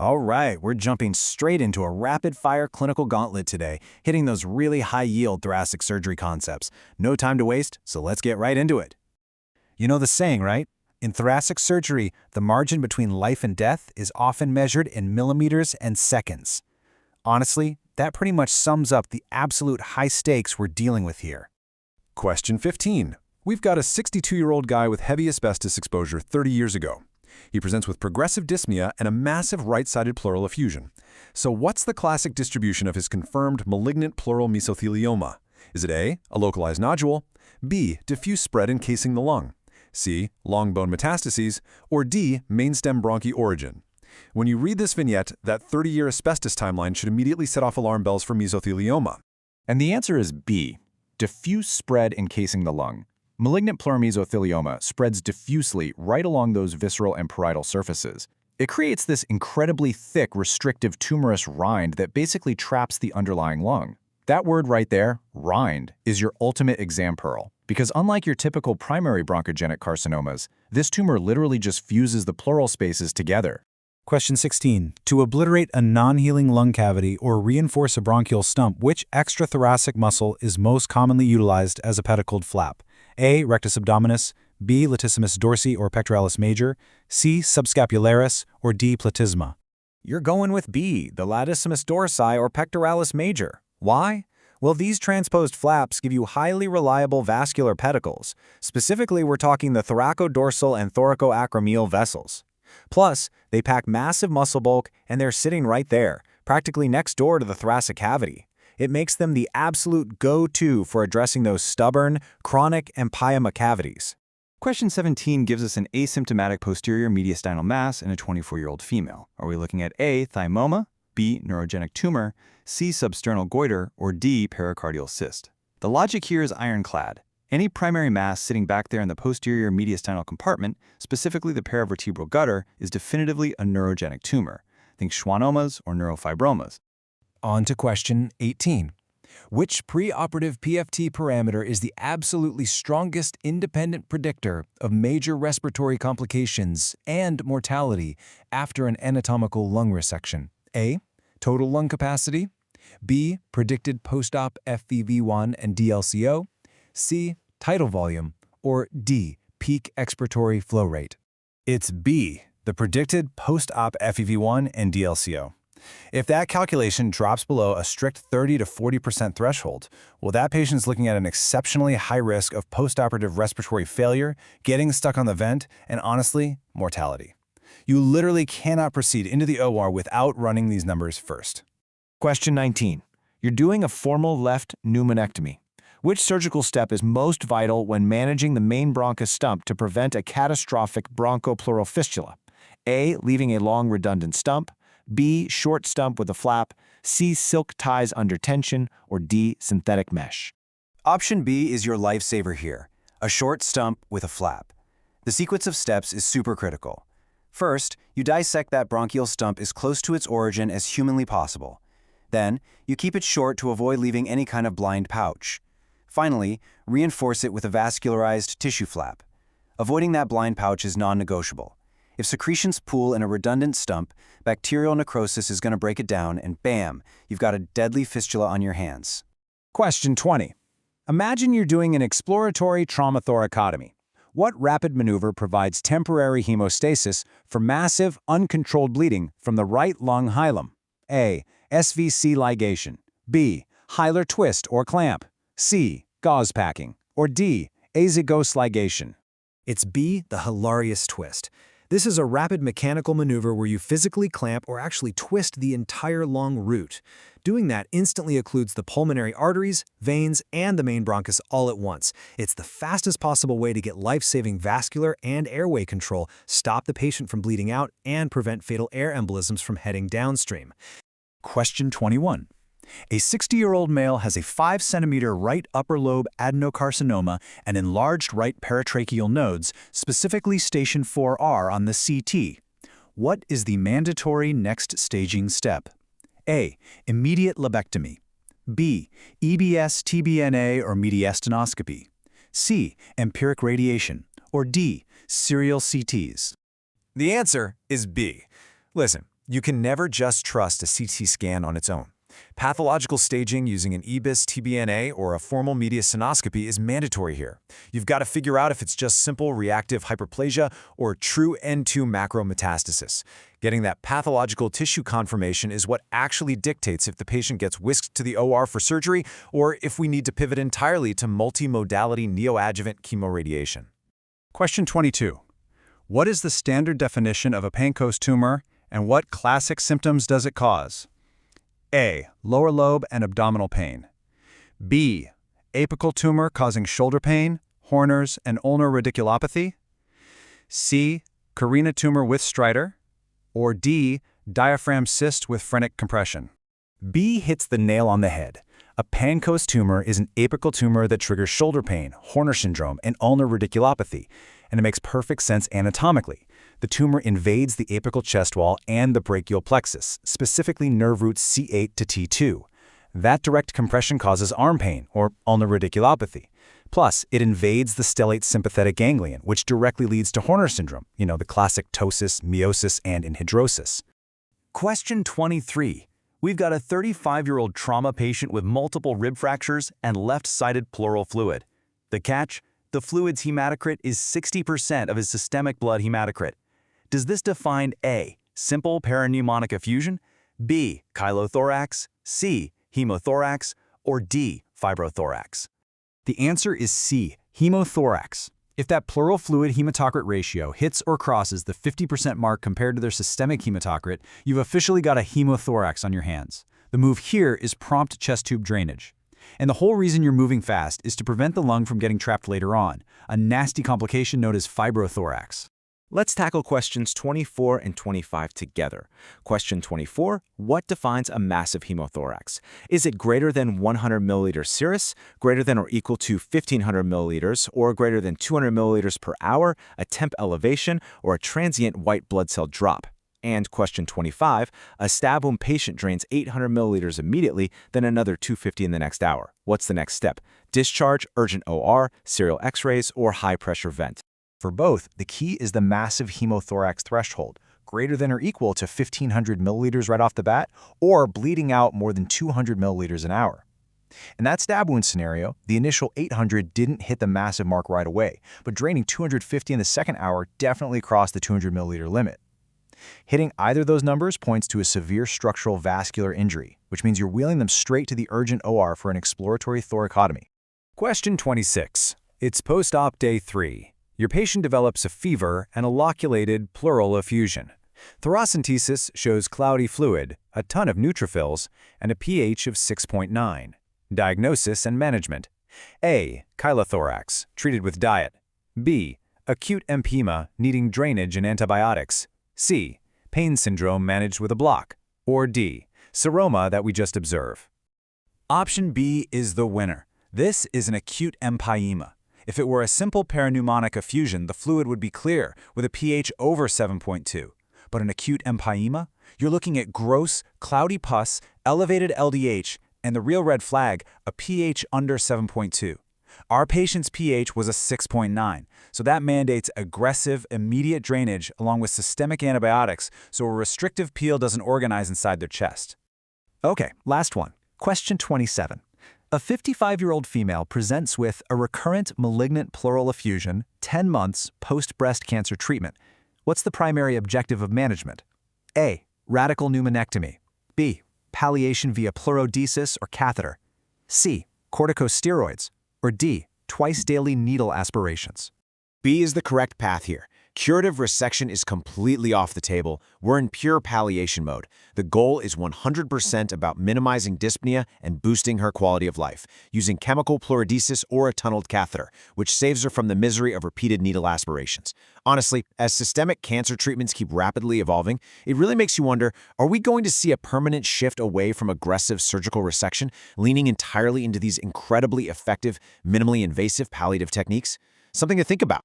All right, we're jumping straight into a rapid-fire clinical gauntlet today, hitting those really high-yield thoracic surgery concepts. No time to waste, so let's get right into it. You know the saying, right? In thoracic surgery, the margin between life and death is often measured in millimeters and seconds. Honestly, that pretty much sums up the absolute high stakes we're dealing with here. Question 15. We've got a 62-year-old guy with heavy asbestos exposure 30 years ago. He presents with progressive dyspnea and a massive right-sided pleural effusion. So what's the classic distribution of his confirmed malignant pleural mesothelioma? Is it A, a localized nodule, B, diffuse spread encasing the lung, C, long bone metastases, or D, mainstem bronchi origin? When you read this vignette, that 30-year asbestos timeline should immediately set off alarm bells for mesothelioma. And the answer is B, diffuse spread encasing the lung. Malignant pleural mesothelioma spreads diffusely right along those visceral and parietal surfaces. It creates this incredibly thick, restrictive tumorous rind that basically traps the underlying lung. That word right there, rind, is your ultimate exam pearl, because unlike your typical primary bronchogenic carcinomas, this tumor literally just fuses the pleural spaces together. Question 16. To obliterate a non-healing lung cavity or reinforce a bronchial stump, which extrathoracic muscle is most commonly utilized as a pedicled flap? A. Rectus abdominis, B. Latissimus dorsi or pectoralis major, C. Subscapularis, or D. Platysma. You're going with B, the latissimus dorsi or pectoralis major. Why? Well, these transposed flaps give you highly reliable vascular pedicles. Specifically, we're talking the thoracodorsal and thoracoacromial vessels. Plus, they pack massive muscle bulk and they're sitting right there, practically next door to the thoracic cavity. It makes them the absolute go-to for addressing those stubborn, chronic empyema cavities. Question 17 gives us an asymptomatic posterior mediastinal mass in a 24-year-old female. Are we looking at A, thymoma, B, neurogenic tumor, C, substernal goiter, or D, pericardial cyst? The logic here is ironclad. Any primary mass sitting back there in the posterior mediastinal compartment, specifically the paravertebral gutter, is definitively a neurogenic tumor. Think schwannomas or neurofibromas. On to question 18. Which preoperative PFT parameter is the absolutely strongest independent predictor of major respiratory complications and mortality after an anatomical lung resection? A. Total lung capacity, B. Predicted post-op FEV1 and DLCO, C. Tidal volume, or D. Peak expiratory flow rate? It's B. The predicted post-op FEV1 and DLCO. If that calculation drops below a strict 30 to 40% threshold, well, that patient's looking at an exceptionally high risk of postoperative respiratory failure, getting stuck on the vent, and honestly, mortality. You literally cannot proceed into the OR without running these numbers first. Question 19. You're doing a formal left pneumonectomy. Which surgical step is most vital when managing the main bronchus stump to prevent a catastrophic bronchopleural fistula? A. Leaving a long redundant stump, B. Short stump with a flap, C. Silk ties under tension, or D. Synthetic mesh? Option B is your lifesaver here, a short stump with a flap. The sequence of steps is super critical. First, you dissect that bronchial stump as close to its origin as humanly possible. Then, you keep it short to avoid leaving any kind of blind pouch. Finally, reinforce it with a vascularized tissue flap. Avoiding that blind pouch is non-negotiable. If secretions pool in a redundant stump, bacterial necrosis is going to break it down, and bam, you've got a deadly fistula on your hands. Question 20. Imagine you're doing an exploratory trauma thoracotomy. What rapid maneuver provides temporary hemostasis for massive, uncontrolled bleeding from the right lung hilum? A. SVC ligation, B. Hilar twist or clamp, C. Gauze packing, or D. azygos ligation? It's B. The hilarious twist. This is a rapid mechanical maneuver where you physically clamp or actually twist the entire lung root. Doing that instantly occludes the pulmonary arteries, veins, and the main bronchus all at once. It's the fastest possible way to get life-saving vascular and airway control, stop the patient from bleeding out, and prevent fatal air embolisms from heading downstream. Question 21. A 60-year-old male has a 5-centimeter right upper lobe adenocarcinoma and enlarged right paratracheal nodes, specifically station 4R on the CT. What is the mandatory next staging step? A. Immediate lobectomy. B. EBS, TBNA, or mediastinoscopy. C. Empiric radiation. Or D. Serial CTs. The answer is B. Listen, You can never just trust a CT scan on its own. Pathological staging using an EBIS TBNA or a formal mediastinoscopy is mandatory here. You've got to figure out if it's just simple reactive hyperplasia or true N2 macrometastasis. Getting that pathological tissue confirmation is what actually dictates if the patient gets whisked to the OR for surgery or if we need to pivot entirely to multimodality neoadjuvant chemoradiation. Question 22. What is the standard definition of a Pancoast tumor, and what classic symptoms does it cause? A. Lower lobe and abdominal pain. B. Apical tumor causing shoulder pain, Horner's, and ulnar radiculopathy. C. Carina tumor with stridor. Or D. Diaphragm cyst with phrenic compression. B hits the nail on the head. A Pancoast tumor is an apical tumor that triggers shoulder pain, Horner syndrome, and ulnar radiculopathy, and it makes perfect sense anatomically. The tumor invades the apical chest wall and the brachial plexus, specifically nerve roots C8 to T2. That direct compression causes arm pain, or ulnar radiculopathy. Plus, it invades the stellate sympathetic ganglion, which directly leads to Horner syndrome, the classic ptosis, meiosis, and anhidrosis. Question 23. We've got a 35-year-old trauma patient with multiple rib fractures and left-sided pleural fluid. The catch? The fluid's hematocrit is 60% of his systemic blood hematocrit. Does this define A. Simple parapneumonic effusion, B. chylothorax, C. hemothorax, or D. fibrothorax? The answer is C. Hemothorax. If that pleural fluid hematocrit ratio hits or crosses the 50% mark compared to their systemic hematocrit, you've officially got a hemothorax on your hands. The move here is prompt chest tube drainage. And the whole reason you're moving fast is to prevent the lung from getting trapped later on, a nasty complication known as fibrothorax. Let's tackle questions 24 and 25 together. Question 24, what defines a massive hemothorax? Is it greater than 100 milliliters serous, greater than or equal to 1,500 milliliters, or greater than 200 milliliters per hour, a temp elevation, or a transient white blood cell drop? And question 25, a stab wound patient drains 800 milliliters immediately, then another 250 in the next hour. What's the next step? Discharge, urgent OR, serial x-rays, or high-pressure vent? For both, the key is the massive hemothorax threshold, greater than or equal to 1,500 milliliters right off the bat, or bleeding out more than 200 milliliters an hour. In that stab wound scenario, the initial 800 didn't hit the massive mark right away, but draining 250 in the second hour definitely crossed the 200 milliliter limit. Hitting either of those numbers points to a severe structural vascular injury, which means you're wheeling them straight to the urgent OR for an exploratory thoracotomy. Question 26. It's post-op day 3. Your patient develops a fever and a loculated pleural effusion. Thoracentesis shows cloudy fluid, a ton of neutrophils, and a pH of 6.9. Diagnosis and management. A. Chylothorax, treated with diet. B. Acute empyema, needing drainage and antibiotics. C. Pain syndrome managed with a block. Or D. Seroma that we just observe. Option B is the winner. This is an acute empyema. If it were a simple parapneumonic effusion, the fluid would be clear, with a pH over 7.2. But an acute empyema? You're looking at gross, cloudy pus, elevated LDH, and the real red flag, a pH under 7.2. Our patient's pH was a 6.9, so that mandates aggressive, immediate drainage along with systemic antibiotics so a restrictive peel doesn't organize inside their chest. Okay, last one. Question 27. A 55-year-old female presents with a recurrent malignant pleural effusion 10 months post-breast cancer treatment. What's the primary objective of management? A. Radical pneumonectomy. B. Palliation via pleurodesis or catheter. C. Corticosteroids. Or D. Twice-daily needle aspirations. B is the correct path here. Curative resection is completely off the table. We're in pure palliation mode. The goal is 100% about minimizing dyspnea and boosting her quality of life, using chemical pleurodesis or a tunneled catheter, which saves her from the misery of repeated needle aspirations. Honestly, as systemic cancer treatments keep rapidly evolving, it really makes you wonder, are we going to see a permanent shift away from aggressive surgical resection, leaning entirely into these incredibly effective, minimally invasive palliative techniques? Something to think about.